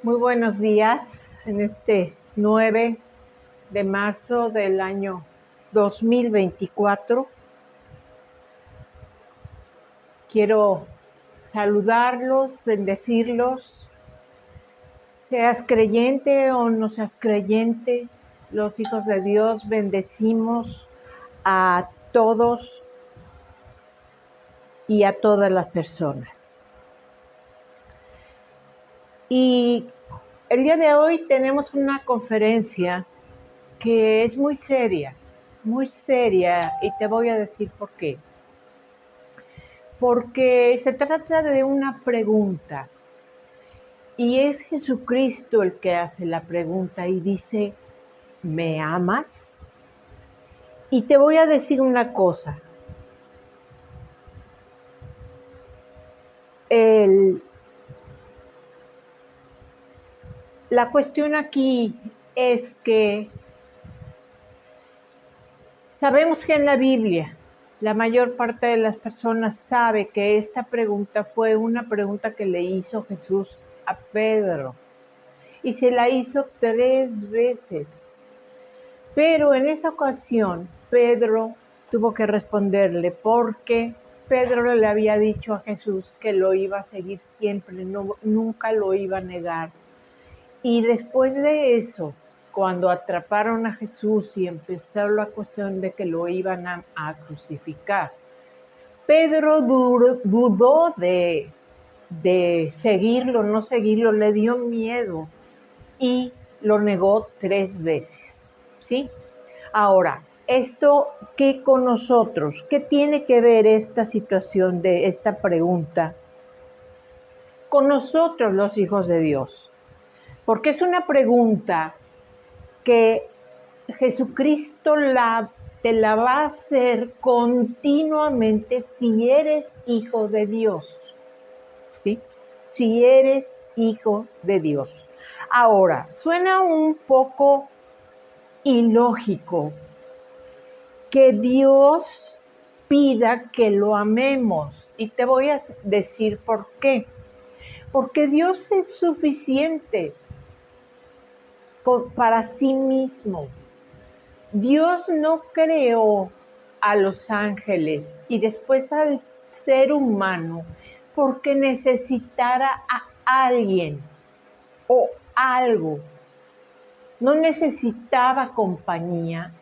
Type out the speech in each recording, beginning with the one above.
Muy buenos días en este 9 de marzo del año 2024. Quiero saludarlos, bendecirlos, seas creyente o no seas creyente, los hijos de Dios bendecimos a todos y a todas las personas. Y el día de hoy tenemos una conferencia que es muy seria, y te voy a decir por qué. Porque se trata de una pregunta, y es Jesucristo el que hace la pregunta y dice, ¿me amas? Y te voy a decir una cosa, la cuestión aquí es que sabemos que en la Biblia la mayor parte de las personas sabe que esta pregunta fue una pregunta que le hizo Jesús a Pedro. Y se la hizo 3 veces. Pero en esa ocasión Pedro tuvo que responderle porque Pedro le había dicho a Jesús que lo iba a seguir siempre, nunca lo iba a negar. Y después de eso, cuando atraparon a Jesús y empezó la cuestión de que lo iban a crucificar, Pedro dudó de seguirlo, no seguirlo, le dio miedo y lo negó 3 veces, ¿sí? Ahora, ¿esto qué con nosotros? ¿Qué tiene que ver esta situación de esta pregunta con nosotros los hijos de Dios? Porque es una pregunta que Jesucristo te la va a hacer continuamente si eres hijo de Dios, ¿sí? Si eres hijo de Dios. Ahora, suena un poco ilógico que Dios pida que lo amemos. Y te voy a decir por qué. Porque Dios es suficiente para sí mismo. Dios no creó a los ángeles y después al ser humano porque necesitara a alguien o algo. No necesitaba compañía,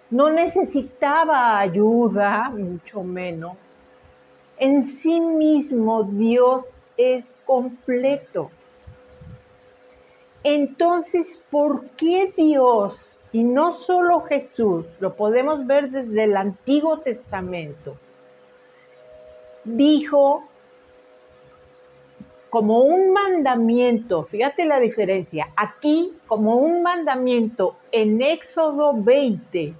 no necesitaba ayuda, mucho menos. En sí mismo Dios es completo. Entonces, ¿por qué Dios, y no solo Jesús, lo podemos ver desde el Antiguo Testamento, dijo como un mandamiento, fíjate la diferencia, aquí como un mandamiento en Éxodo 20,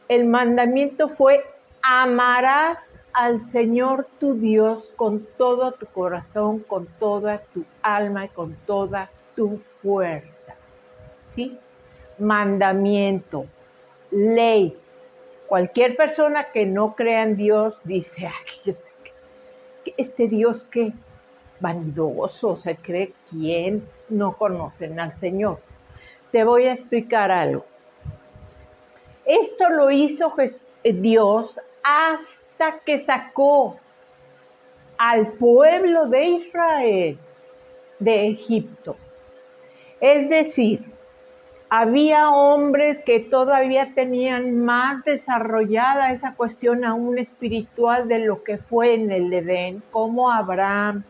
el mandamiento fue: amarás al Señor tu Dios con todo tu corazón, con toda tu alma y con toda tu fuerza. ¿Sí? Mandamiento, ley. Cualquier persona que no crea en Dios dice, ay, este Dios que vanidoso, se cree quién, no conocen al Señor. Te voy a explicar algo. Esto lo hizo Dios hasta que sacó al pueblo de Israel de Egipto. Es decir, había hombres que todavía tenían más desarrollada esa cuestión aún espiritual de lo que fue en el Edén, como Abraham,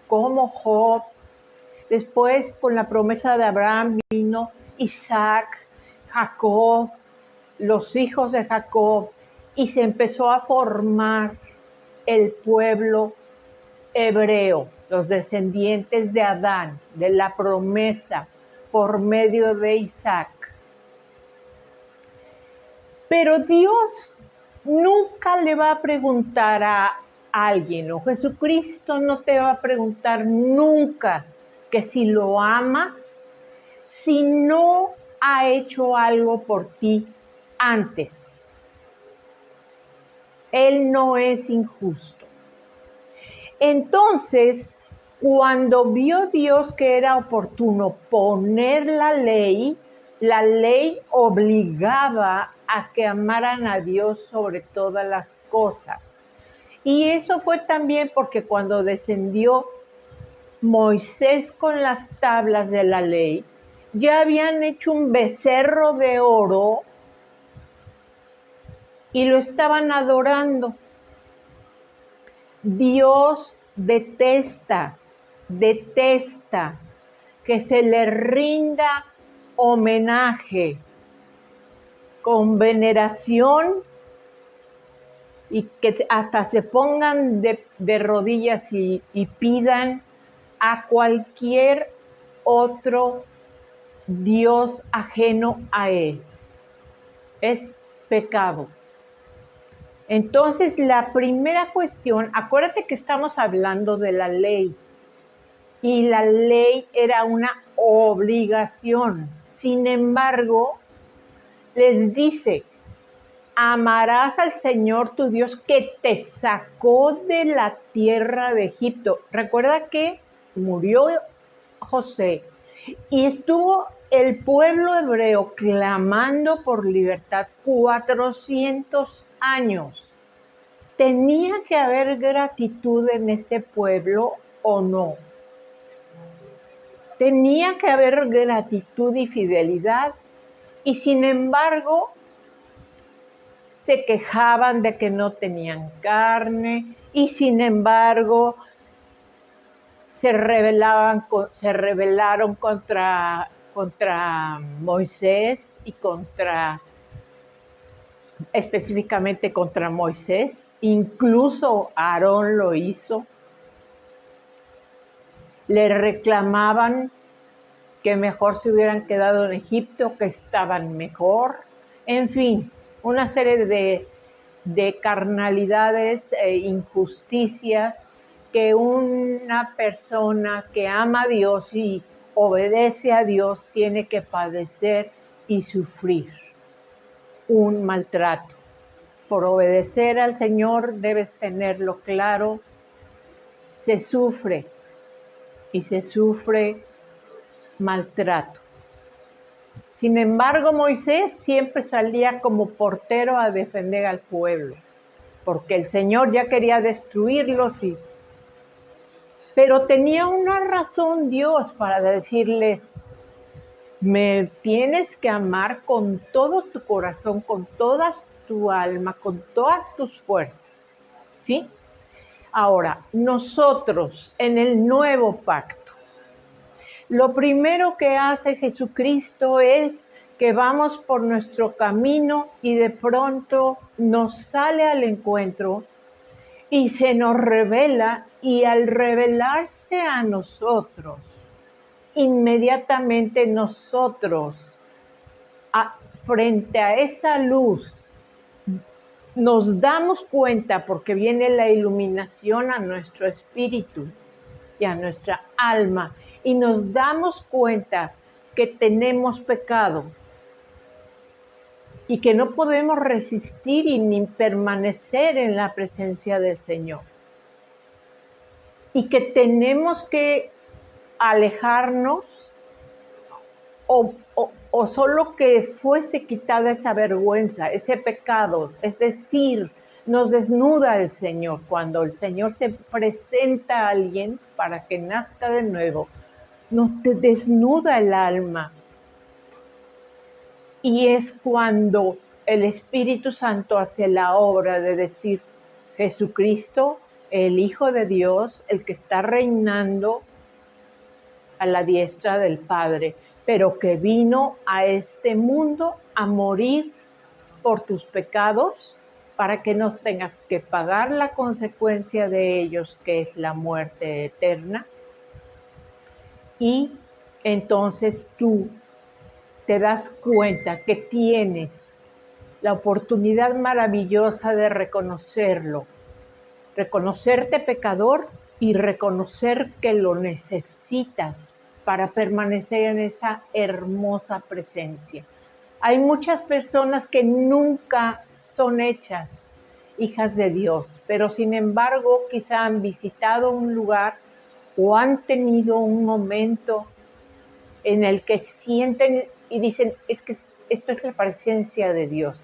como Job. Después, con la promesa de Abraham, vino Isaac, Jacob, los hijos de Jacob, y se empezó a formar el pueblo hebreo, los descendientes de Adán, de la promesa por medio de Isaac. Pero Dios nunca le va a preguntar a alguien, o Jesucristo no te va a preguntar nunca que si lo amas, si no ha hecho algo por ti antes. Él no es injusto. Entonces, Cuando vio Dios que era oportuno poner la ley obligaba a que amaran a Dios sobre todas las cosas. Y eso fue también porque cuando descendió Moisés con las tablas de la ley, ya habían hecho un becerro de oro y lo estaban adorando. Dios detesta que se le rinda homenaje con veneración y que hasta se pongan de rodillas y pidan a cualquier otro Dios ajeno a Él. Es pecado. Entonces, la primera cuestión, acuérdate que estamos hablando de la ley, y la ley era una obligación. Sin embargo, les dice, amarás al Señor tu Dios que te sacó de la tierra de Egipto. Recuerda que murió José y estuvo el pueblo hebreo clamando por libertad 400 años. ¿Tenía que haber gratitud en ese pueblo o no? Tenía que haber gratitud y fidelidad, y sin embargo se quejaban de que no tenían carne, y sin embargo se rebelaron contra Moisés y específicamente contra Moisés. Incluso Aarón lo hizo. Le reclamaban que mejor se hubieran quedado en Egipto, que estaban mejor. En fin, una serie de carnalidades e injusticias que una persona que ama a Dios y obedece a Dios tiene que padecer y sufrir un maltrato. Por obedecer al Señor debes tenerlo claro, se sufre y se sufre maltrato. Sin embargo, Moisés siempre salía como portero a defender al pueblo, porque el Señor ya quería destruirlos, pero tenía una razón Dios para decirles, me tienes que amar con todo tu corazón, con toda tu alma, con todas tus fuerzas, ¿sí? Ahora, nosotros en el nuevo pacto, lo primero que hace Jesucristo es que vamos por nuestro camino y de pronto nos sale al encuentro y se nos revela, y al revelarse a nosotros, inmediatamente nosotros, frente a esa luz, nos damos cuenta, porque viene la iluminación a nuestro espíritu y a nuestra alma, y nos damos cuenta que tenemos pecado y que no podemos resistir y ni permanecer en la presencia del Señor, y que tenemos que alejarnos o solo que fuese quitada esa vergüenza, ese pecado. Es decir, nos desnuda el Señor. Cuando el Señor se presenta a alguien para que nazca de nuevo, nos desnuda el alma. Y es cuando el Espíritu Santo hace la obra de decir, Jesucristo, el Hijo de Dios, el que está reinando a la diestra del Padre, pero que vino a este mundo a morir por tus pecados, para que no tengas que pagar la consecuencia de ellos, que es la muerte eterna. Y entonces tú te das cuenta que tienes la oportunidad maravillosa de reconocerlo, reconocerte pecador y reconocer que lo necesitas para permanecer en esa hermosa presencia. Hay muchas personas que nunca son hechas hijas de Dios, pero sin embargo quizá han visitado un lugar o han tenido un momento en el que sienten y dicen, es que esto es la presencia de Dios.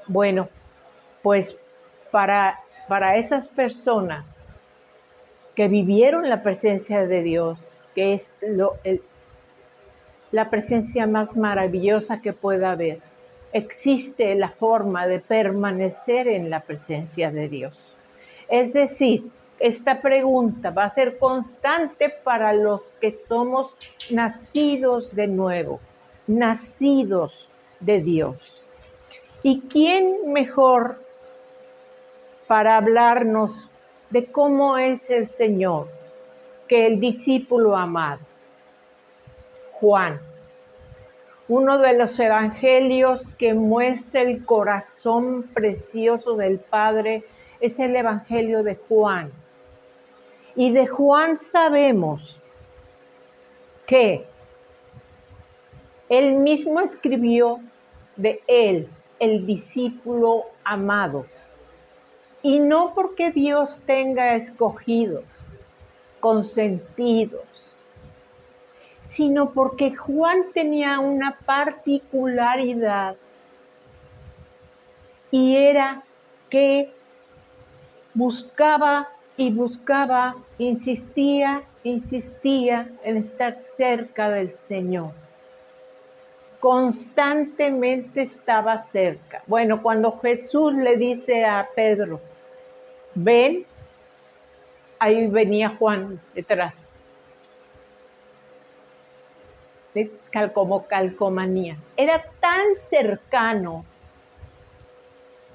Bueno, pues para esas personas que vivieron la presencia de Dios, que es la presencia más maravillosa que pueda haber, existe la forma de permanecer en la presencia de Dios. Es decir, esta pregunta va a ser constante para los que somos nacidos de nuevo, nacidos de Dios. ¿Y quién mejor para hablarnos de cómo es el Señor que el discípulo amado? Juan, uno de los evangelios que muestra el corazón precioso del Padre es el evangelio de Juan. Y de Juan sabemos que él mismo escribió de él, el discípulo amado. Y no porque Dios tenga escogidos, consentidos, sino porque Juan tenía una particularidad y era que buscaba y buscaba, insistía en estar cerca del Señor. Constantemente estaba cerca. Bueno, cuando Jesús le dice a Pedro, ven, ahí venía Juan detrás. Como calcomanía. Era tan cercano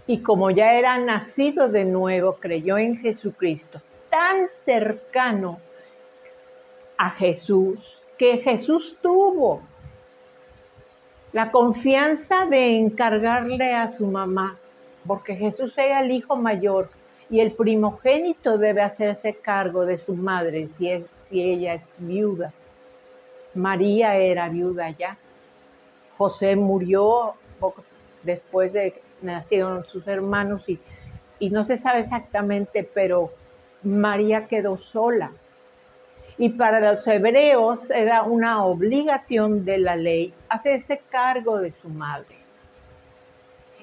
y como ya era nacido de nuevo, creyó en Jesucristo, tan cercano a Jesús, que Jesús tuvo la confianza de encargarle a su mamá, porque Jesús era el hijo mayor y el primogénito debe hacerse cargo de su madre si ella es viuda. María era viuda ya. José murió poco después de que nacieron sus hermanos y no se sabe exactamente, pero María quedó sola. Y para los hebreos era una obligación de la ley hacerse cargo de su madre.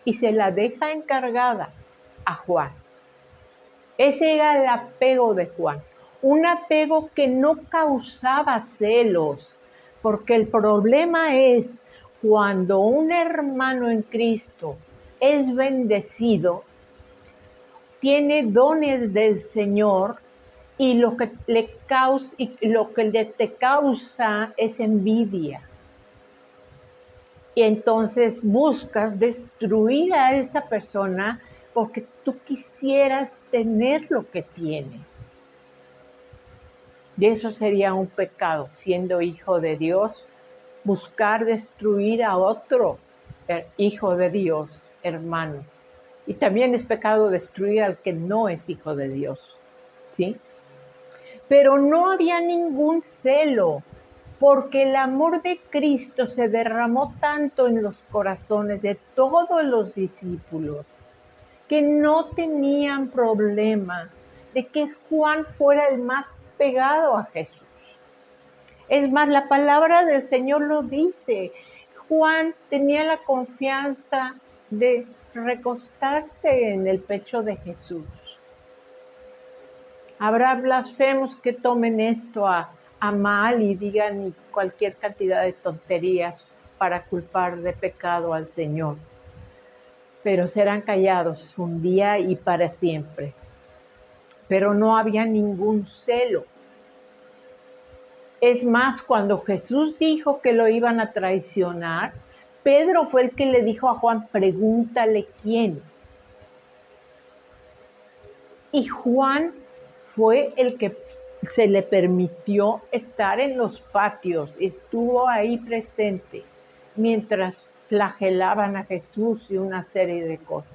Y se la deja encargada a Juan. Ese era el apego de Juan. Un apego que no causaba celos, porque el problema es cuando un hermano en Cristo es bendecido, tiene dones del Señor y lo que te causa es envidia. Y entonces buscas destruir a esa persona porque tú quisieras tener lo que tiene. Y eso sería un pecado, siendo hijo de Dios, buscar destruir a otro hijo de Dios, hermano. Y también es pecado destruir al que no es hijo de Dios, ¿sí? Pero no había ningún celo, porque el amor de Cristo se derramó tanto en los corazones de todos los discípulos, que no tenían problema de que Juan fuera el más pegado a Jesús. Es más, la palabra del Señor lo dice. Juan tenía la confianza de recostarse en el pecho de Jesús. Habrá blasfemos que tomen esto a mal y digan cualquier cantidad de tonterías para culpar de pecado al Señor. Pero serán callados un día y para siempre. Pero no había ningún celo. Es más, cuando Jesús dijo que lo iban a traicionar, Pedro fue el que le dijo a Juan, pregúntale quién. Y Juan fue el que se le permitió estar en los patios, estuvo ahí presente mientras flagelaban a Jesús y una serie de cosas.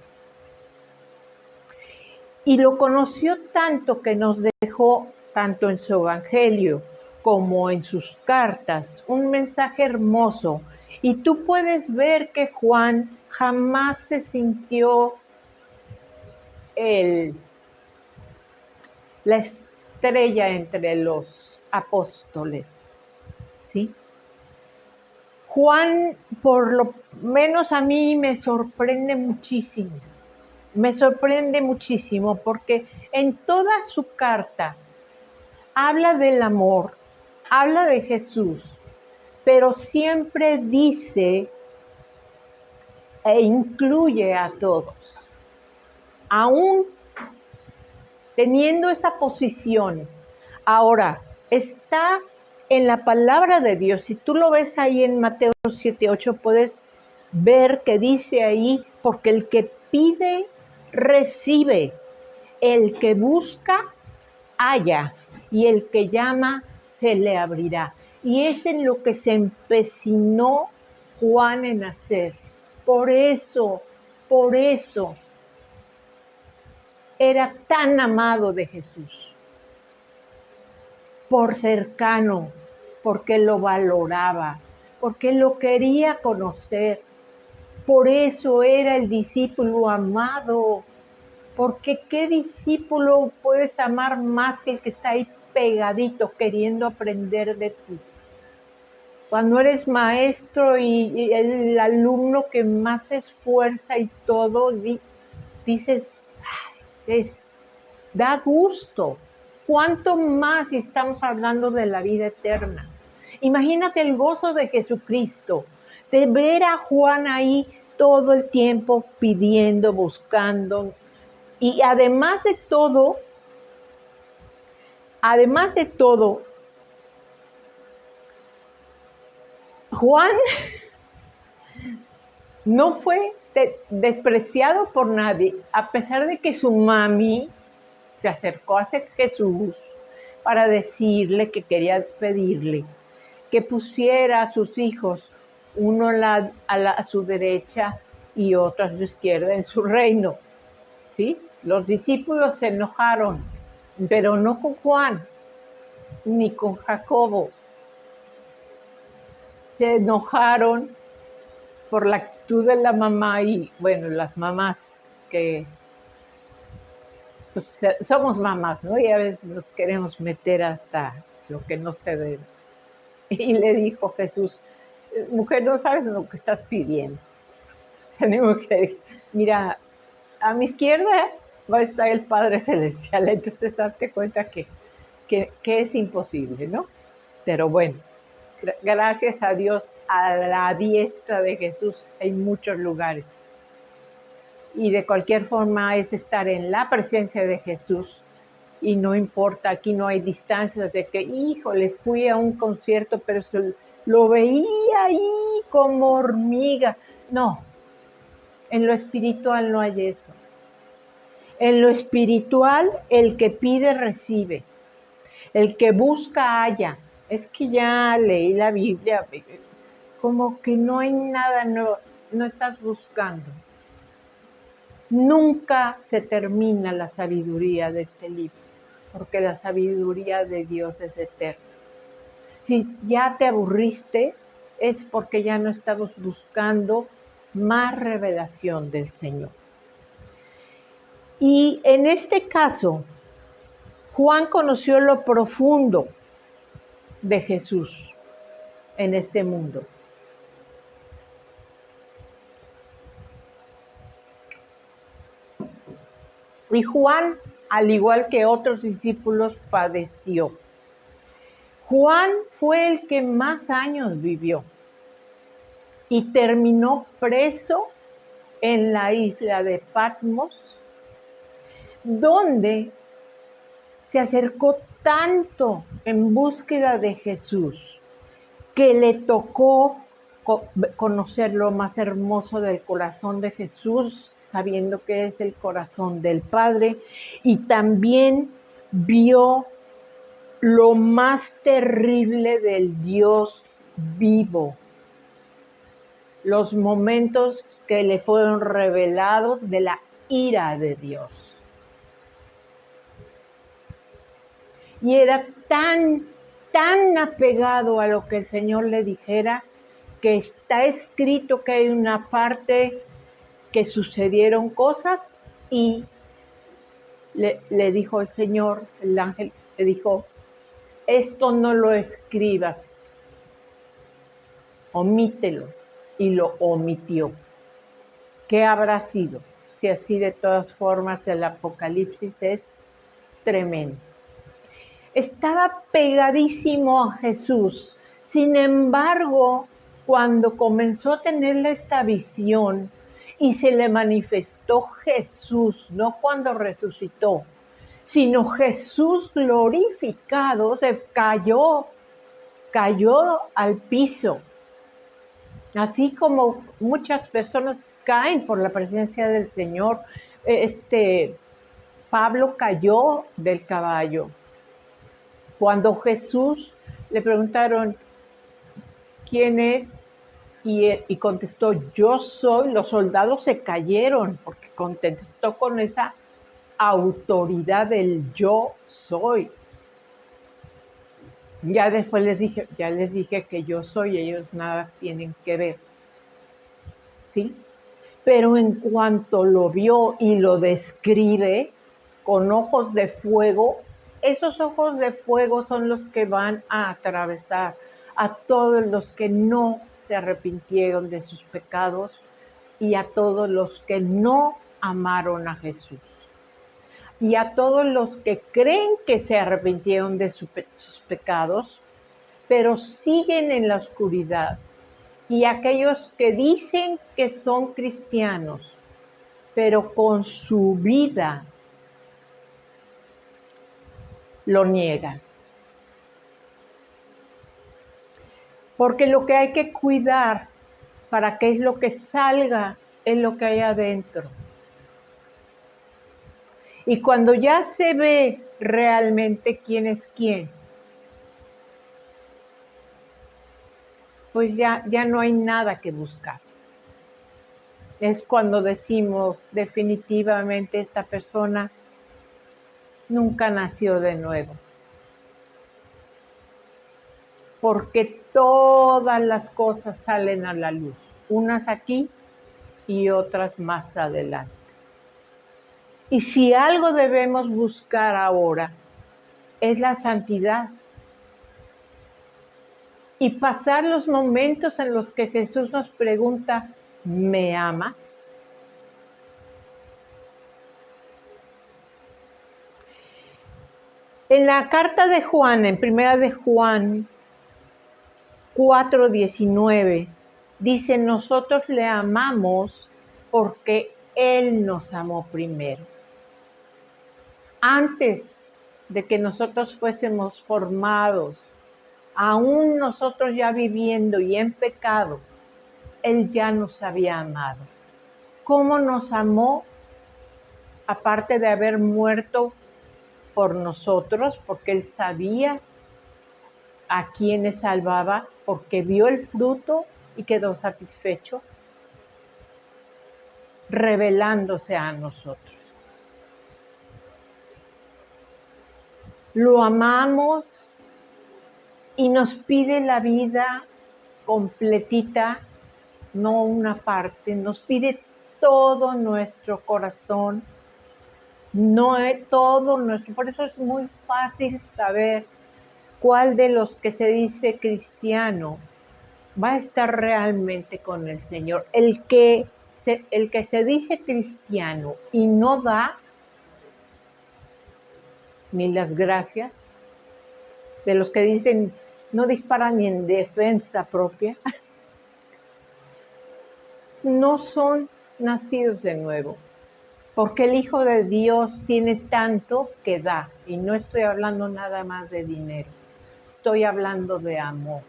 Y lo conoció tanto que nos dejó, tanto en su evangelio como en sus cartas, un mensaje hermoso. Y tú puedes ver que Juan jamás se sintió la estrella entre los apóstoles, ¿sí? Juan, por lo menos a mí me sorprende muchísimo porque en toda su carta habla del amor, habla de Jesús, pero siempre dice e incluye a todos. Aún teniendo esa posición, ahora está en la palabra de Dios. Si tú lo ves ahí en Mateo 7:8, puedes ver que dice ahí, porque el que pide, recibe, el que busca, halla, y el que llama, se le abrirá. Y es en lo que se empecinó Juan en hacer. Por eso era tan amado de Jesús, por cercano, porque lo valoraba, porque lo quería conocer. Por eso era el discípulo amado, porque ¿qué discípulo puedes amar más que el que está ahí pegadito queriendo aprender de ti? Cuando eres maestro y el alumno que más se esfuerza y todo, dices, da gusto. ¿Cuánto más si estamos hablando de la vida eterna? Imagínate el gozo de Jesucristo, de ver a Juan ahí todo el tiempo pidiendo, buscando. Y además de todo, Juan no fue despreciado por nadie, a pesar de que su mami se acercó a Jesús para decirle que quería pedirle que pusiera a sus hijos, uno a su derecha y otro a su izquierda en su reino. ¿Sí? Los discípulos se enojaron, pero no con Juan ni con Jacobo. Se enojaron por la actitud de la mamá y, bueno, las mamás que pues, somos mamás, ¿no? Y a veces nos queremos meter hasta lo que no se debe. Y le dijo Jesús, mujer, no sabes lo que estás pidiendo. Tenemos que, mira, a mi izquierda va a estar el Padre Celestial, entonces darte cuenta que es imposible, ¿no? Pero bueno, gracias a Dios, a la diestra de Jesús hay muchos lugares. Y de cualquier forma es estar en la presencia de Jesús. Y no importa, aquí no hay distancias de que, híjole, fui a un concierto, pero lo veía ahí como hormiga. No, en lo espiritual no hay eso. En lo espiritual, el que pide, recibe. El que busca, halla. Es que ya leí la Biblia, como que no hay nada nuevo, no estás buscando. Nunca se termina la sabiduría de este libro, porque la sabiduría de Dios es eterna. Si ya te aburriste, es porque ya no estamos buscando más revelación del Señor. Y en este caso, Juan conoció lo profundo de Jesús en este mundo. Y Juan, al igual que otros discípulos, padeció. Juan fue el que más años vivió y terminó preso en la isla de Patmos, donde se acercó tanto en búsqueda de Jesús que le tocó conocer lo más hermoso del corazón de Jesús, sabiendo que es el corazón del Padre, y también vio lo más terrible del Dios vivo, los momentos que le fueron revelados de la ira de Dios. Y era tan apegado a lo que el Señor le dijera, que está escrito que hay una parte que sucedieron cosas y le dijo el Señor, el ángel, le dijo, esto no lo escribas, omítelo, y lo omitió. ¿Qué habrá sido? Si así de todas formas el Apocalipsis es tremendo. Estaba pegadísimo a Jesús. Sin embargo, cuando comenzó a tener esta visión y se le manifestó Jesús, no cuando resucitó, sino Jesús glorificado, se cayó al piso. Así como muchas personas caen por la presencia del Señor. Pablo cayó del caballo. Cuando Jesús le preguntaron, ¿quién es? Y contestó, yo soy, los soldados se cayeron, porque contestó con esa autoridad del yo soy. Ya después les dije que yo soy, ellos nada tienen que ver. ¿Sí? Pero en cuanto lo vio y lo describe con ojos de fuego, esos ojos de fuego son los que van a atravesar a todos los que no se arrepintieron de sus pecados y a todos los que no amaron a Jesús. Y a todos los que creen que se arrepintieron de sus pecados, pero siguen en la oscuridad. Y aquellos que dicen que son cristianos, pero con su vida lo niegan. Porque lo que hay que cuidar para que es lo que salga, es lo que hay adentro. Y cuando ya se ve realmente quién es quién, pues ya no hay nada que buscar. Es cuando decimos definitivamente esta persona nunca nació de nuevo. Porque todas las cosas salen a la luz, unas aquí y otras más adelante. Y si algo debemos buscar ahora es la santidad y pasar los momentos en los que Jesús nos pregunta, ¿me amas? En la carta de Juan, en primera de Juan 4:19, dice, nosotros le amamos porque Él nos amó primero. Antes de que nosotros fuésemos formados, aún nosotros ya viviendo y en pecado, Él ya nos había amado. ¿Cómo nos amó? Aparte de haber muerto por nosotros, porque Él sabía a quienes salvaba, porque vio el fruto y quedó satisfecho, revelándose a nosotros. Lo amamos y nos pide la vida completita, no una parte, nos pide todo nuestro corazón, no es todo nuestro, por eso es muy fácil saber cuál de los que se dice cristiano va a estar realmente con el Señor. El que se dice cristiano y no da ni las gracias, de los que dicen no disparan ni en defensa propia, no son nacidos de nuevo, porque el Hijo de Dios tiene tanto que da, y no estoy hablando nada más de dinero, estoy hablando de amor.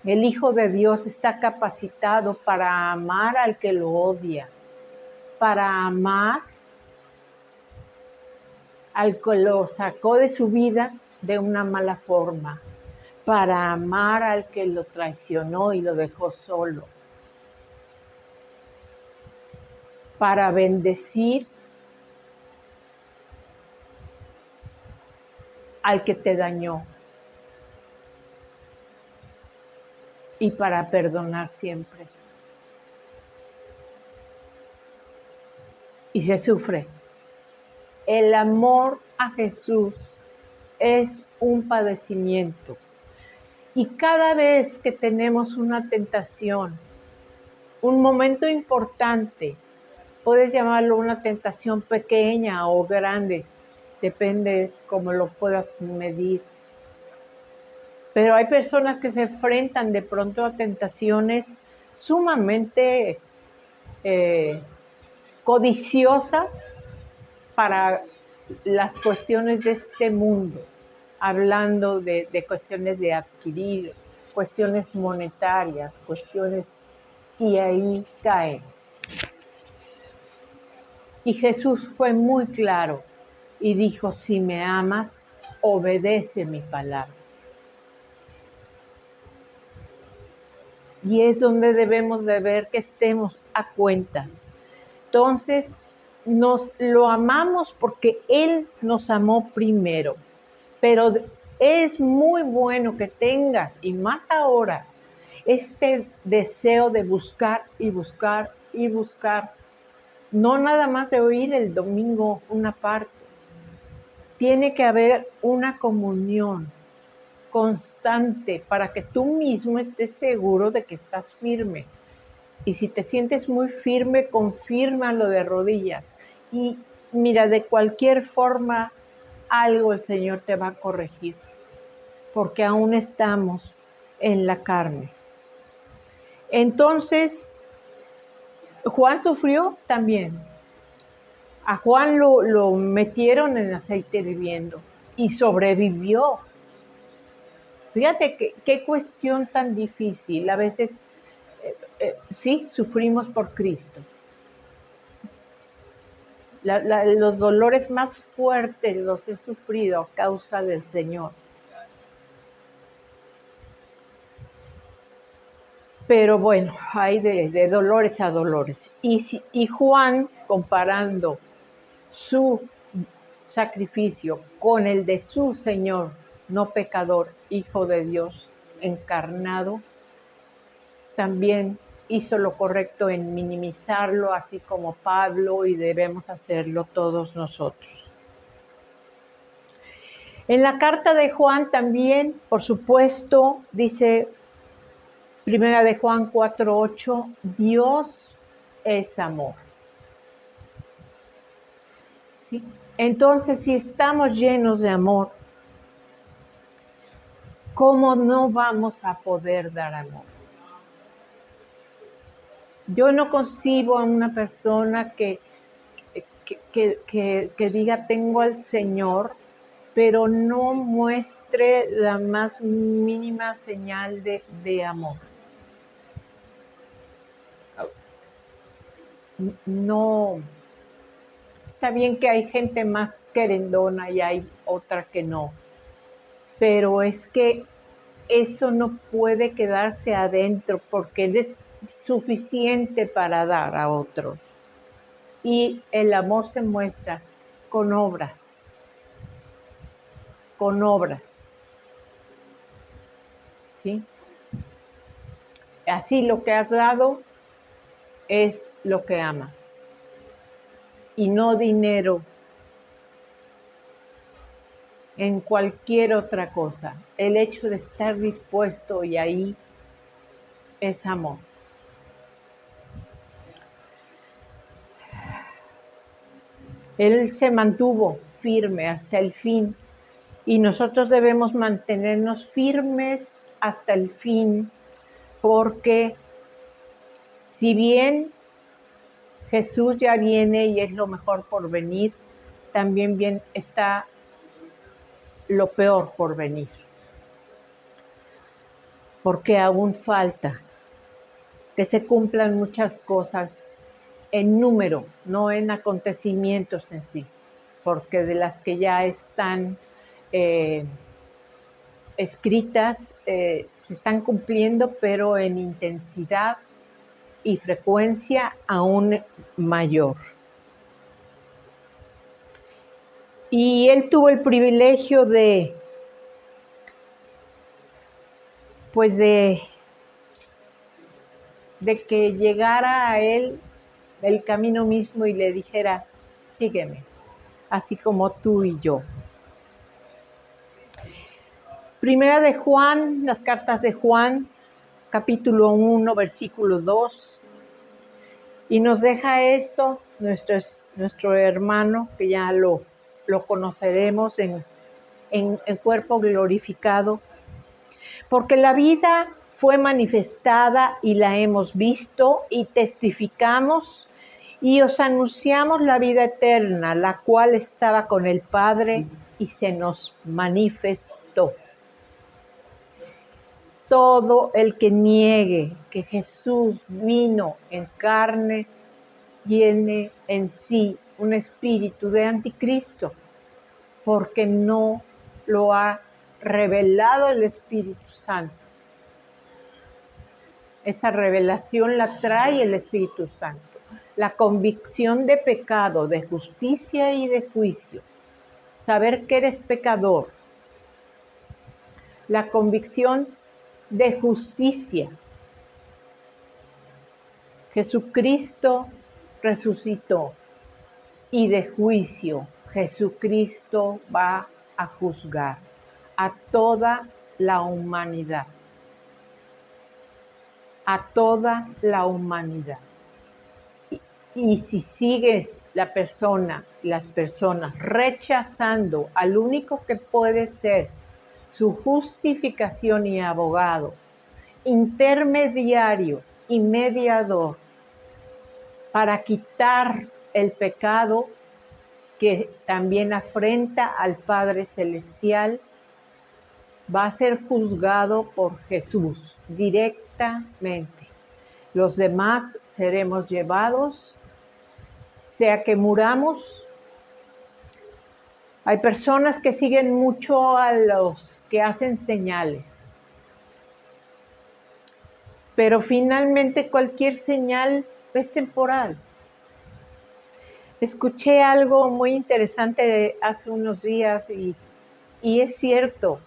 El Hijo de Dios está capacitado para amar al que lo odia, para amar al que lo sacó de su vida de una mala forma, para amar al que lo traicionó y lo dejó solo, para bendecir al que te dañó y para perdonar siempre. Y se sufre. El amor a Jesús es un padecimiento. Y cada vez que tenemos una tentación, un momento importante, puedes llamarlo una tentación pequeña o grande, depende cómo lo puedas medir. Pero hay personas que se enfrentan de pronto a tentaciones sumamente codiciosas para las cuestiones de este mundo, hablando de cuestiones de adquirir, cuestiones monetarias, cuestiones, y ahí caen. Y Jesús fue muy claro y dijo, si me amas, obedece mi palabra. Y es donde debemos de ver que estemos a cuentas. Entonces, nos lo amamos porque Él nos amó primero. Pero es muy bueno que tengas, y más ahora, este deseo de buscar y buscar y buscar. No nada más de oír el domingo una parte. Tiene que haber una comunión constante para que tú mismo estés seguro de que estás firme. Y si te sientes muy firme, confírmalo de rodillas. Y mira, de cualquier forma, algo el Señor te va a corregir, porque aún estamos en la carne. Entonces, Juan sufrió también. A Juan lo metieron en aceite hirviendo y sobrevivió. Fíjate qué cuestión tan difícil. A veces sí sufrimos por Cristo. Los dolores más fuertes los he sufrido a causa del Señor. Pero bueno, hay de dolores a dolores. Y Juan, comparando su sacrificio con el de su Señor, no pecador, Hijo de Dios, encarnado, también hizo lo correcto en minimizarlo, así como Pablo, y debemos hacerlo todos nosotros. En la carta de Juan también, por supuesto, dice Primera de Juan 4:8, Dios es amor. ¿Sí? Entonces, si estamos llenos de amor, ¿cómo no vamos a poder dar amor? Yo no concibo a una persona que diga tengo al Señor, pero no muestre la más mínima señal de amor. No, está bien que hay gente más querendona y hay otra que no, pero es que eso no puede quedarse adentro porque es suficiente para dar a otros. Y el amor se muestra con obras, con obras. ¿Sí? Así lo que has dado es lo que amas. Y no dinero en cualquier otra cosa. El hecho de estar dispuesto y ahí es amor. Él se mantuvo firme hasta el fin y nosotros debemos mantenernos firmes hasta el fin, porque si bien Jesús ya viene y es lo mejor por venir, también bien está lo peor por venir, porque aún falta que se cumplan muchas cosas en número, no en acontecimientos en sí, porque de las que ya están escritas se están cumpliendo, pero en intensidad y frecuencia aún mayor. Y él tuvo el privilegio de que llegara a él el camino mismo y le dijera, sígueme. así como tú y yo. Primera de Juan, las cartas de Juan, capítulo 1, versículo 2. Y nos deja esto, nuestro hermano, que ya lo conoceremos en cuerpo glorificado. Porque la vida fue manifestada y la hemos visto y testificamos y os anunciamos la vida eterna, la cual estaba con el Padre y se nos manifestó. Todo el que niegue que Jesús vino en carne tiene en sí un espíritu de anticristo, porque no lo ha revelado el Espíritu Santo. Esa revelación la trae el Espíritu Santo. La convicción de pecado, de justicia y de juicio. Saber que eres pecador. La convicción de justicia. Jesucristo resucitó. Y de juicio. Jesucristo va a juzgar a toda la humanidad. A toda la humanidad. Y si sigues las personas rechazando al único que puede ser su justificación y abogado, intermediario y mediador para quitar el pecado que también afrenta al Padre Celestial, va a ser juzgado por Jesús directamente. Los demás seremos llevados, sea que muramos. Hay personas que siguen mucho a los que hacen señales, pero finalmente cualquier señal es temporal. Escuché algo muy interesante hace unos días y es cierto.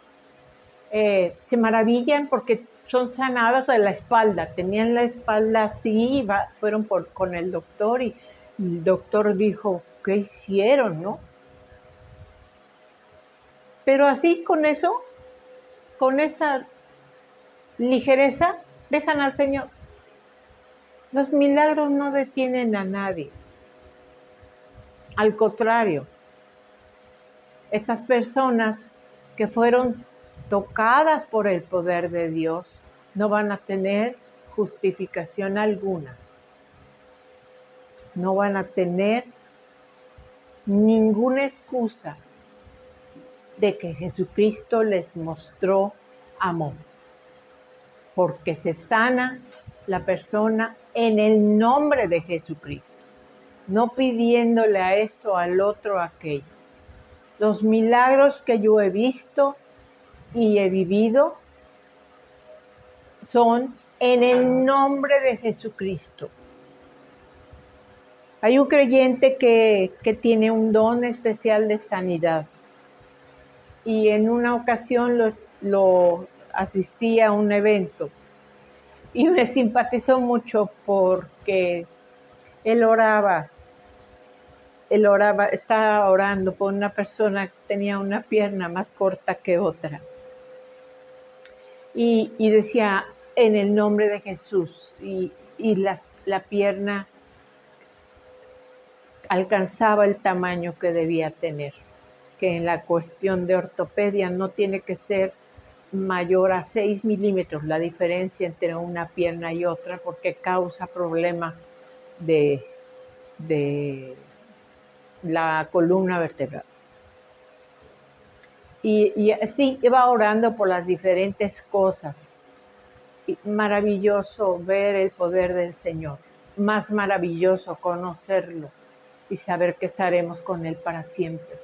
Se maravillan porque son sanadas de la espalda. Tenían la espalda así, fueron con el doctor y el doctor dijo, ¿qué hicieron, no? Pero así con eso, con esa ligereza, dejan al Señor. Los milagros no detienen a nadie. Al contrario, esas personas que fueron tocadas por el poder de Dios no van a tener justificación alguna. No van a tener ninguna excusa de que Jesucristo les mostró amor, porque se sana la persona en el nombre de Jesucristo, no pidiéndole a esto, al otro, a aquello. Los milagros que yo he visto y he vivido son en el nombre de Jesucristo. Hay un creyente que tiene un don especial de sanidad. Y en una ocasión lo asistí a un evento y me simpatizó mucho porque él estaba orando por una persona que tenía una pierna más corta que otra. Y decía, en el nombre de Jesús, y la pierna alcanzaba el tamaño que debía tener, que en la cuestión de ortopedia no tiene que ser mayor a 6 milímetros la diferencia entre una pierna y otra, porque causa problemas de la columna vertebral. Y así iba orando por las diferentes cosas. Y maravilloso ver el poder del Señor, más maravilloso conocerlo y saber que estaremos con Él para siempre.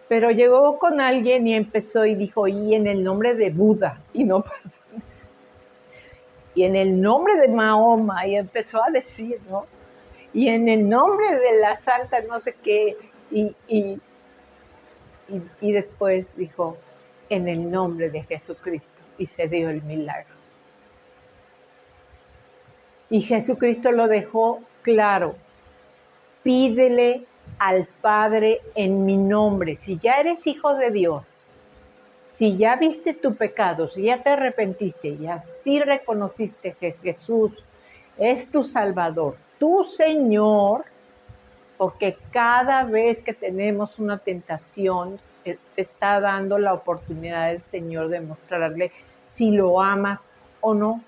Pero llegó con alguien y empezó y dijo, y en el nombre de Buda, y no pasó nada. Y en el nombre de Mahoma, y empezó a decir, ¿no? Y en el nombre de la santa no sé qué, y después dijo, en el nombre de Jesucristo, y se dio el milagro. Y Jesucristo lo dejó claro, pídele al Padre en mi nombre. Si ya eres hijo de Dios, si ya viste tu pecado, si ya te arrepentiste y así reconociste que Jesús es tu Salvador, tu Señor, porque cada vez que tenemos una tentación, te está dando la oportunidad del Señor de mostrarle si lo amas o no.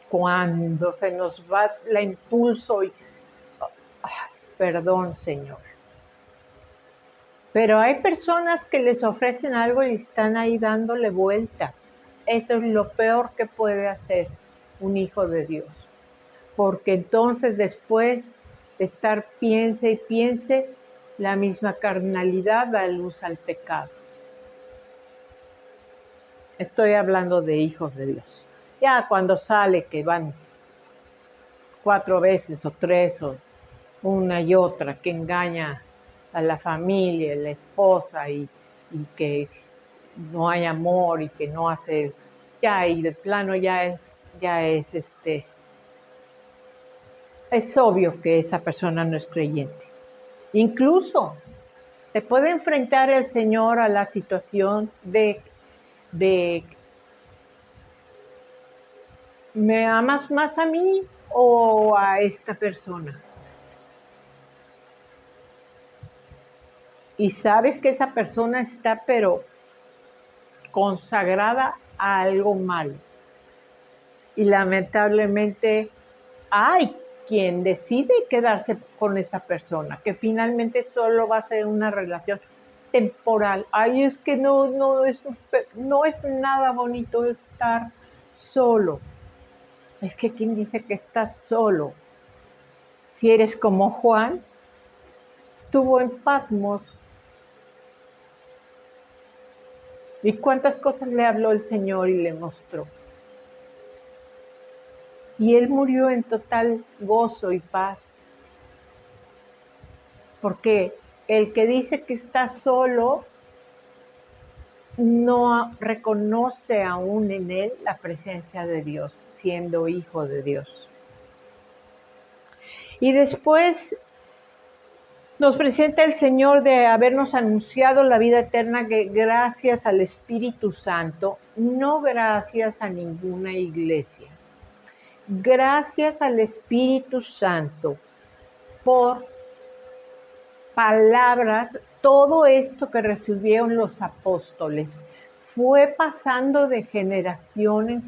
Cuando se nos va el impulso y, perdón, Señor. Pero hay personas que les ofrecen algo y están ahí dándole vuelta. Eso es lo peor que puede hacer un hijo de Dios. Porque entonces después de estar piense y piense, la misma carnalidad da luz al pecado. Estoy hablando de hijos de Dios. Ya cuando sale que van 4 veces o 3 o una y otra, que engaña a la familia, a la esposa y que no hay amor y que no hace, ya, y de plano es obvio que esa persona no es creyente. Incluso te puede enfrentar el Señor a la situación de ¿me amas más a mí o a esta persona? Y sabes que esa persona está pero consagrada a algo malo. Y lamentablemente hay quien decide quedarse con esa persona, que finalmente solo va a ser una relación temporal. Ay, es que no es nada bonito estar solo. Es que ¿quién dice que estás solo? Si eres como Juan, estuvo en Patmos. ¿Y cuántas cosas le habló el Señor y le mostró? Y él murió en total gozo y paz. Porque el que dice que está solo no reconoce aún en él la presencia de Dios, siendo hijo de Dios. Y después nos presenta el Señor de habernos anunciado la vida eterna gracias al Espíritu Santo, no gracias a ninguna iglesia. Gracias al Espíritu Santo por palabras, todo esto que recibieron los apóstoles fue pasando de generación en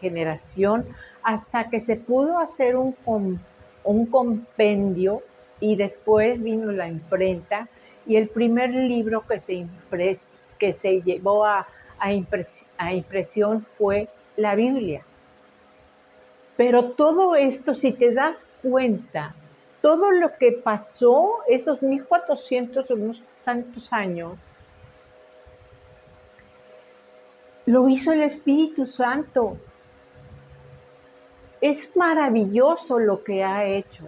generación hasta que se pudo hacer un compendio y después vino la imprenta y el primer libro que se llevó a impresión fue la Biblia. Pero todo esto, si te das cuenta, todo lo que pasó, esos 1400 o unos tantos años, lo hizo el Espíritu Santo. Es maravilloso lo que ha hecho.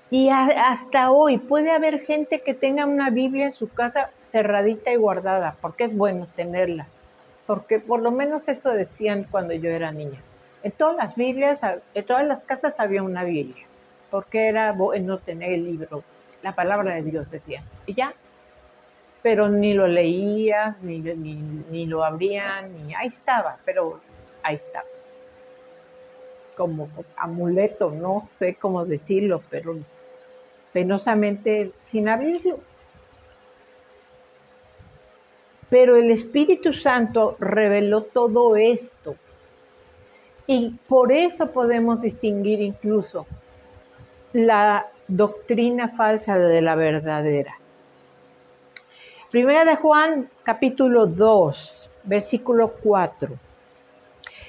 Y hasta hoy puede haber gente que tenga una Biblia en su casa cerradita y guardada, porque es bueno tenerla. Porque por lo menos eso decían cuando yo era niña. En todas las Biblias, en todas las casas había una Biblia, porque era bueno tener el libro, la palabra de Dios decía, y ya. Pero ni lo leías, ni lo abrían, ni ahí estaba, pero ahí estaba. Como amuleto, no sé cómo decirlo, pero penosamente sin abrirlo. Pero el Espíritu Santo reveló todo esto. Y por eso podemos distinguir incluso la doctrina falsa de la verdadera. Primera de Juan, capítulo 2, versículo 4.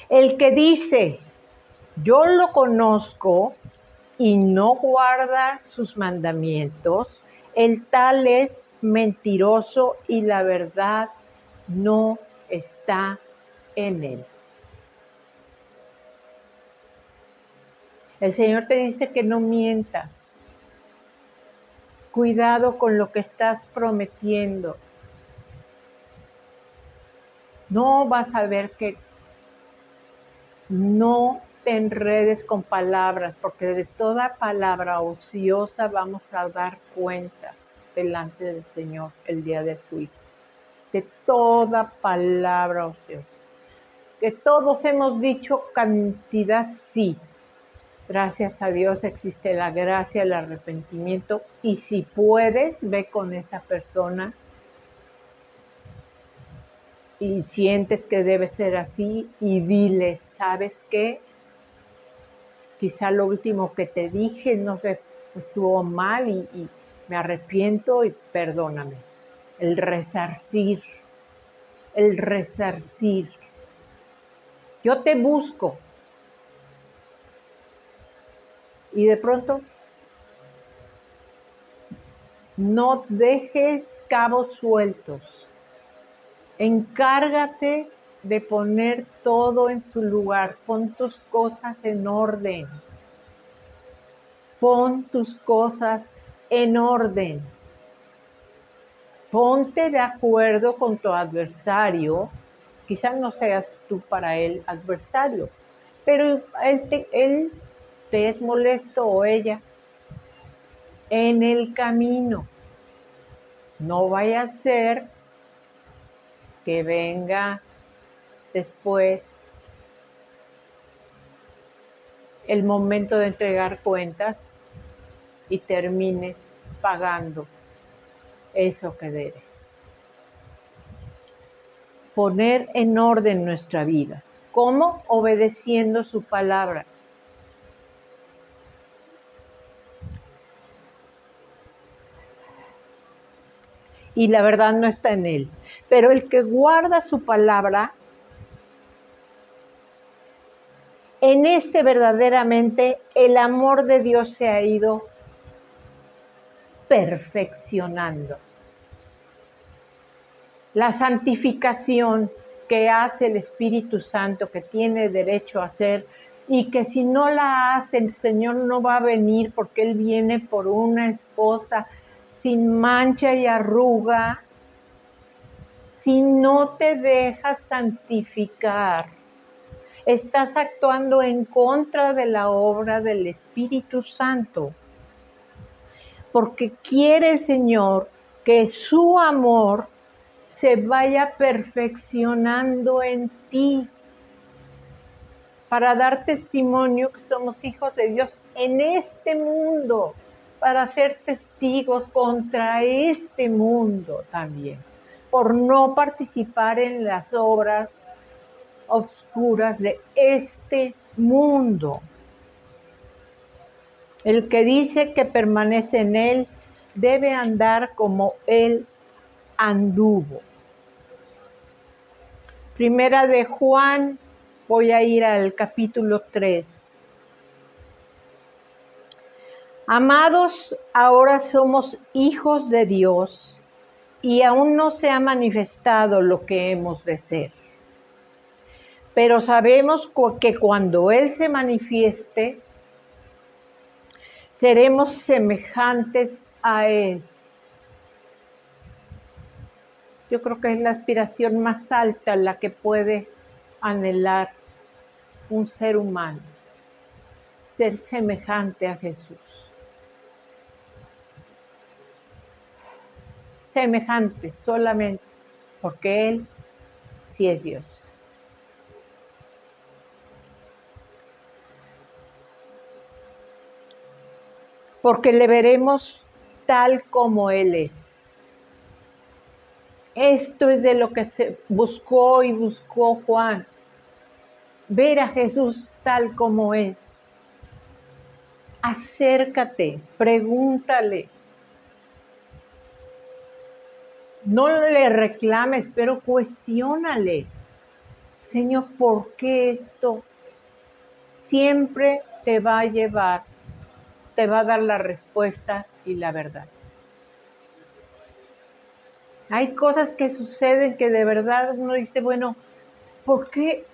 El que dice, yo lo conozco y no guarda sus mandamientos, el tal es mentiroso y la verdad no está en él. El Señor te dice que no mientas. Cuidado con lo que estás prometiendo. No vas a ver que no te enredes con palabras, porque de toda palabra ociosa vamos a dar cuentas delante del Señor el día del juicio. De toda palabra ociosa. Que todos hemos dicho cantidad, sí. Gracias a Dios existe la gracia, el arrepentimiento, y si puedes, ve con esa persona y sientes que debe ser así y dile, ¿sabes qué? Quizá lo último que te dije no sé, estuvo mal y me arrepiento y perdóname. El resarcir. Yo te busco. Y de pronto no dejes cabos sueltos. Encárgate de poner todo en su lugar. Pon tus cosas en orden. Pon tus cosas en orden. Ponte de acuerdo con tu adversario. Quizás no seas tú para él adversario, pero él te es molesto o ella en el camino. No vaya a ser que venga después el momento de entregar cuentas y termines pagando eso que debes. Poner en orden nuestra vida. ¿Cómo? Obedeciendo su palabra. Y la verdad no está en él. Pero el que guarda su palabra, en este verdaderamente el amor de Dios se ha ido perfeccionando. La santificación que hace el Espíritu Santo, que tiene derecho a hacer, y que si no la hace, el Señor no va a venir porque Él viene por una esposa sin mancha y arruga. Si no te dejas santificar, estás actuando en contra de la obra del Espíritu Santo, porque quiere el Señor que su amor se vaya perfeccionando en ti para dar testimonio que somos hijos de Dios en este mundo, para ser testigos contra este mundo también, por no participar en las obras oscuras de este mundo. El que dice que permanece en él debe andar como él anduvo. Primera de Juan, voy a ir al capítulo 3. Amados, ahora somos hijos de Dios y aún no se ha manifestado lo que hemos de ser. Pero sabemos que cuando Él se manifieste, seremos semejantes a Él. Yo creo que es la aspiración más alta la que puede anhelar un ser humano, ser semejante a Jesús. Semejante solamente, porque Él sí es Dios. Porque le veremos tal como Él es. Esto es de lo que se buscó y buscó Juan. Ver a Jesús tal como es. Acércate, pregúntale. No le reclames, pero cuestiónale. Señor, ¿por qué esto? Siempre te va a llevar, te va a dar la respuesta y la verdad. Hay cosas que suceden que de verdad uno dice, bueno, ¿por qué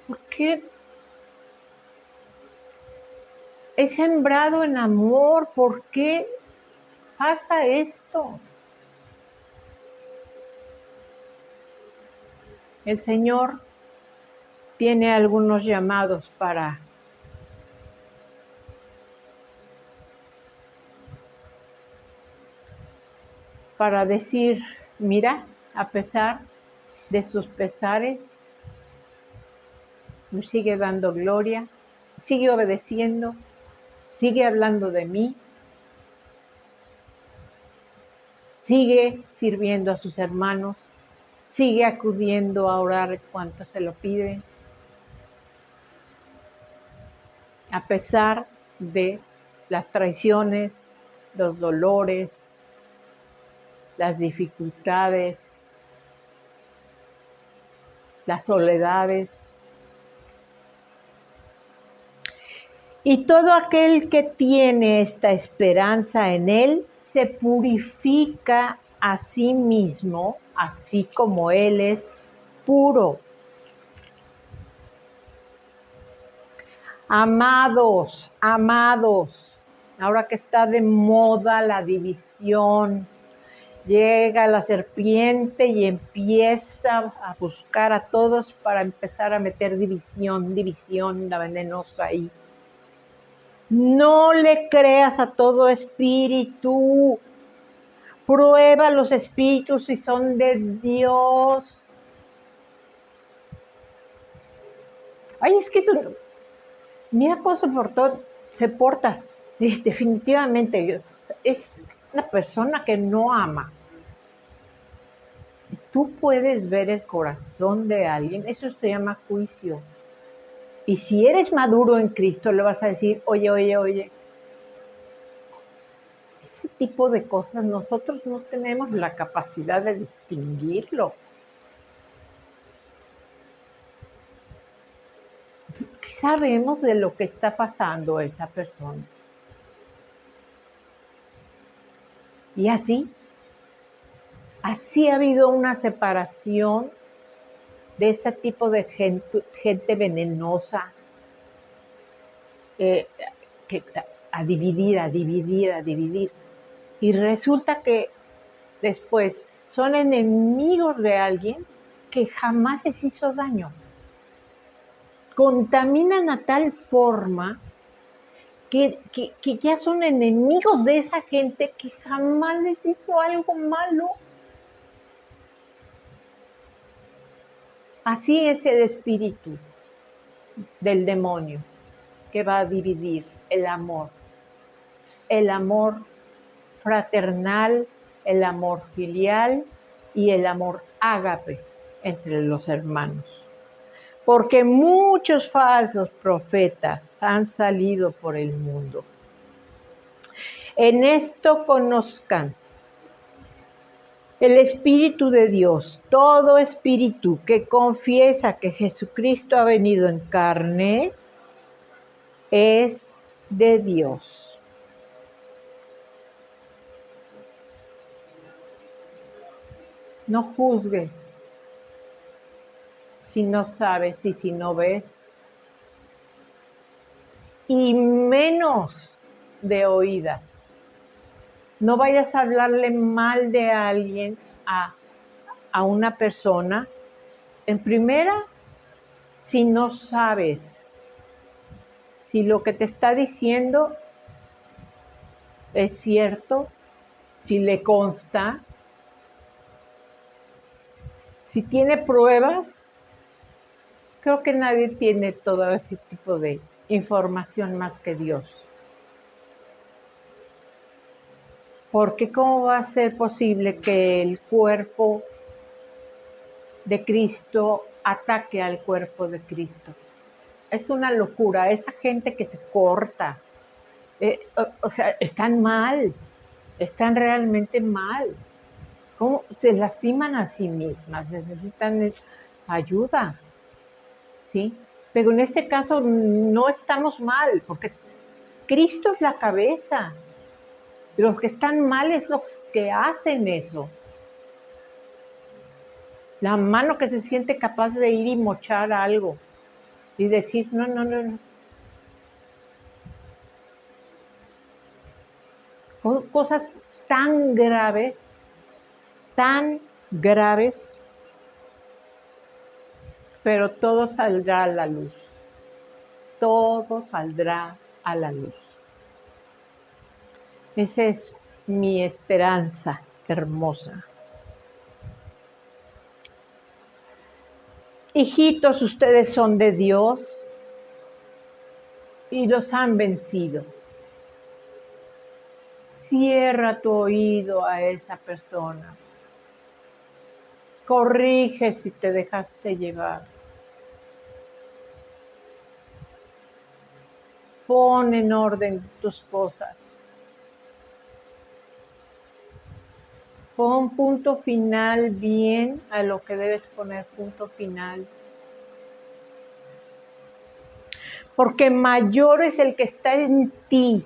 he sembrado en amor? ¿Por qué pasa esto? El Señor tiene algunos llamados para para decir, mira, a pesar de sus pesares, me sigue dando gloria, sigue obedeciendo, sigue hablando de mí, sigue sirviendo a sus hermanos, sigue acudiendo a orar cuanto se lo piden, a pesar de las traiciones, los dolores, las dificultades, las soledades. Y todo aquel que tiene esta esperanza en Él se purifica a sí mismo, así como Él es puro. Amados, amados, ahora que está de moda la división, llega la serpiente y empieza a buscar a todos para empezar a meter división, la venenosa ahí. No le creas a todo espíritu. Prueba los espíritus si son de Dios. Ay, es que mira cómo se porta. Definitivamente, es una persona que no ama. Tú puedes ver el corazón de alguien, eso se llama juicio. Y si eres maduro en Cristo, le vas a decir, oye, ese tipo de cosas nosotros no tenemos la capacidad de distinguirlo. ¿Qué sabemos de lo que está pasando a esa persona? Y así ha habido una separación de ese tipo de gente venenosa, a dividir. Y resulta que después son enemigos de alguien que jamás les hizo daño. Contaminan a tal forma que ya son enemigos de esa gente que jamás les hizo algo malo. Así es el espíritu del demonio que va a dividir el amor fraternal, el amor filial y el amor ágape entre los hermanos. Porque muchos falsos profetas han salido por el mundo. En esto conozcan el Espíritu de Dios. Todo espíritu que confiesa que Jesucristo ha venido en carne es de Dios. No juzgues si no sabes y si no ves, y menos de oídas. No vayas a hablarle mal de alguien a una persona, en primera, si no sabes si lo que te está diciendo es cierto, si le consta, si tiene pruebas. Creo que nadie tiene todo ese tipo de información más que Dios. Porque ¿cómo va a ser posible que el cuerpo de Cristo ataque al cuerpo de Cristo? Es una locura. Esa gente que se corta, o sea, están mal, están realmente mal. ¿Cómo se lastiman a sí mismas? Necesitan ayuda, ¿sí? Pero en este caso no estamos mal, porque Cristo es la cabeza. Los que están mal es los que hacen eso. La mano que se siente capaz de ir y mochar algo y decir, no. Cosas tan graves, pero todo saldrá a la luz. Todo saldrá a la luz. Esa es mi esperanza Qué hermosa. Hijitos, ustedes son de Dios y los han vencido. Cierra tu oído a esa persona. Corrige si te dejaste llevar. Pon en orden tus cosas. Pon punto final bien a lo que debes poner punto final. Porque mayor es el que está en ti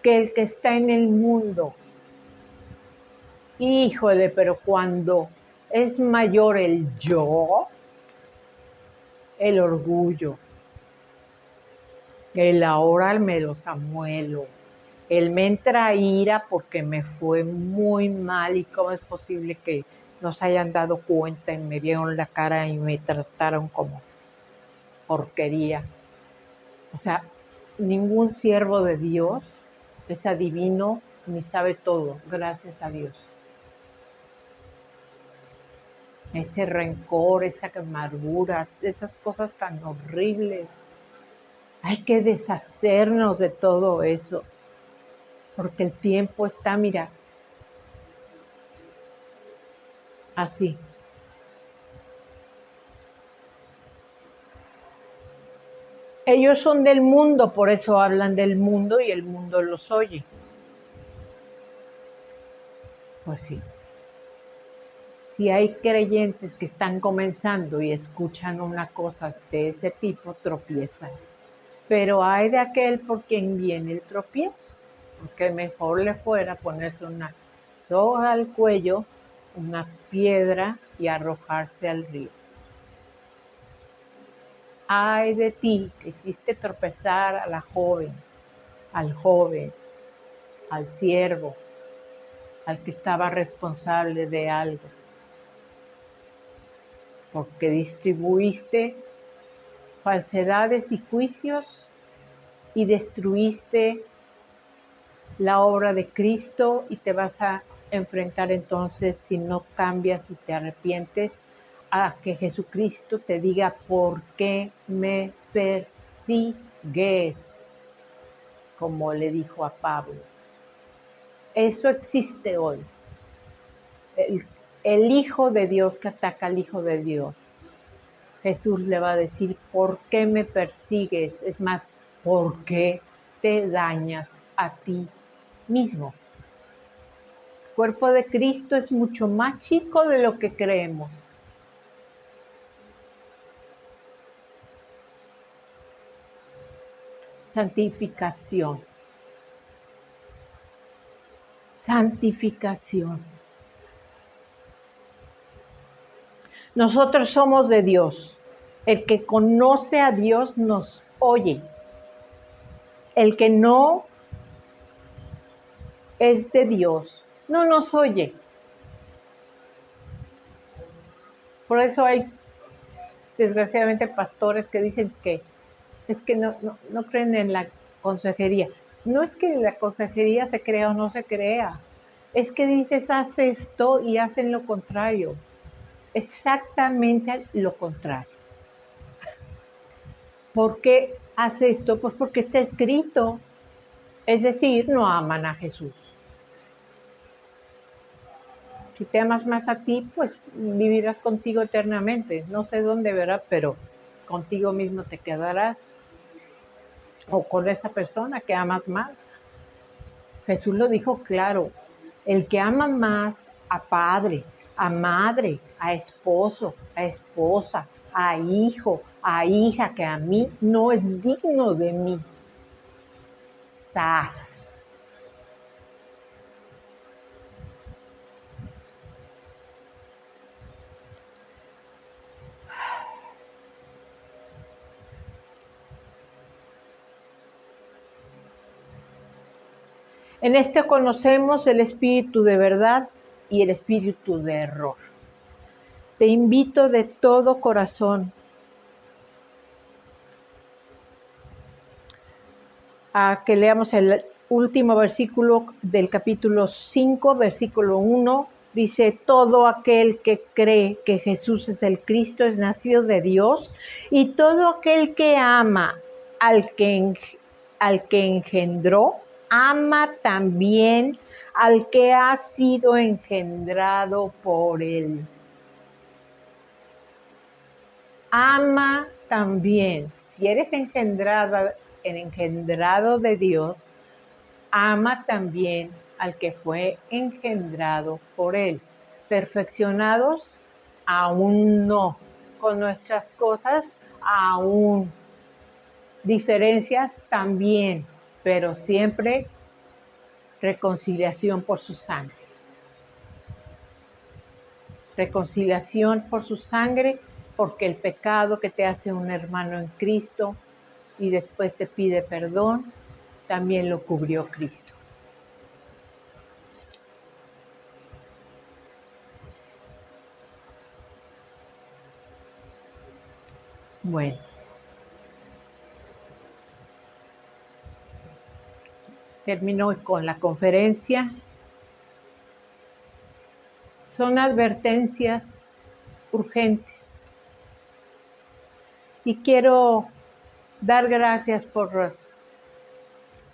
que el que está en el mundo. Híjole, pero cuando es mayor el yo, el orgullo, el ahora me los amuelo, el me entra ira porque me fue muy mal y cómo es posible que no se hayan dado cuenta y me vieron la cara y me trataron como porquería. O sea, ningún siervo de Dios es adivino ni sabe todo, gracias a Dios. Ese rencor, esa amargura, esas cosas tan horribles. Hay que deshacernos de todo eso, porque el tiempo está, mira, así. Ellos son del mundo, por eso hablan del mundo y el mundo los oye. Pues sí. Si hay creyentes que están comenzando y escuchan una cosa de ese tipo, tropiezan. Pero hay de aquel por quien viene el tropiezo, porque mejor le fuera ponerse una soga al cuello, una piedra y arrojarse al río. Ay de ti que hiciste tropezar a la joven, al joven, al siervo, al que estaba responsable de algo, porque distribuiste falsedades y juicios y destruiste la obra de Cristo y te vas a enfrentar entonces, si no cambias y te arrepientes, a que Jesucristo te diga por qué me persigues, como le dijo a Pablo. Eso existe hoy. El Hijo de Dios que ataca al Hijo de Dios. Jesús le va a decir, ¿por qué me persigues? Es más, ¿por qué te dañas a ti mismo? El cuerpo de Cristo es mucho más chico de lo que creemos. Santificación. Santificación. Nosotros somos de Dios. El que conoce a Dios nos oye. El que no es de Dios no nos oye. Por eso hay, desgraciadamente, pastores que dicen que es que no creen en la consejería. No es que la consejería se crea o no se crea. Es que dices, haz esto y hacen lo contrario. Exactamente lo contrario. ¿Por qué hace esto? Pues porque está escrito. Es decir, no aman a Jesús. Si te amas más a ti, pues vivirás contigo eternamente. No sé dónde, ¿verdad? Pero contigo mismo te quedarás. O con esa persona que amas más. Jesús lo dijo claro. El que ama más a padre, a madre, a esposo, a esposa, a hijo, a hija, que a mí, no es digno de mí. ¡Sas! En esto conocemos el espíritu de verdad y el espíritu de error. Te invito de todo corazón a que leamos el último versículo del capítulo 5, versículo 1, dice: todo aquel que cree que Jesús es el Cristo es nacido de Dios, y todo aquel que ama al que engendró, ama también al que ha sido engendrado por él. Ama también. Si eres engendrado de Dios, ama también al que fue engendrado por él. Perfeccionados, aún no. Con nuestras cosas, aún. Diferencias también, pero siempre reconciliación por su sangre. Reconciliación por su sangre, porque el pecado que te hace un hermano en Cristo y después te pide perdón, también lo cubrió Cristo. Bueno, termino con la conferencia. Son advertencias urgentes. Y quiero dar gracias por las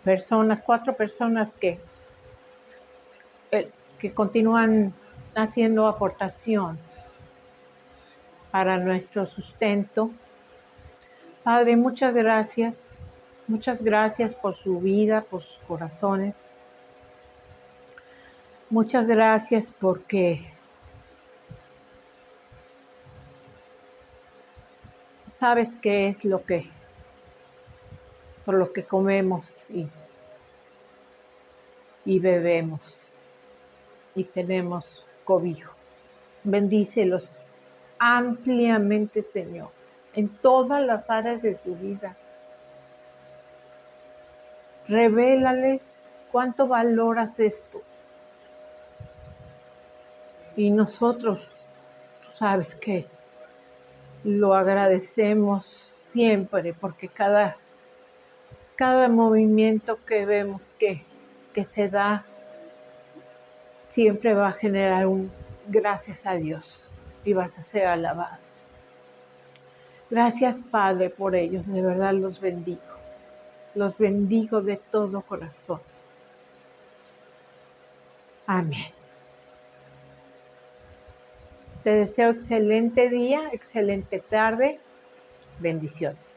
personas, 4 personas que continúan haciendo aportación para nuestro sustento. Padre, muchas gracias por su vida, por sus corazones. Muchas gracias porque sabes qué es por lo que comemos y bebemos y tenemos cobijo. Bendícelos ampliamente, Señor, en todas las áreas de su vida. Revélales cuánto valoras esto. Y nosotros, tú sabes que lo agradecemos siempre, porque cada movimiento que vemos que se da, siempre va a generar un gracias a Dios y vas a ser alabado. Gracias, Padre, por ellos. De verdad los bendigo. Los bendigo de todo corazón. Amén. Te deseo excelente día, excelente tarde. Bendiciones.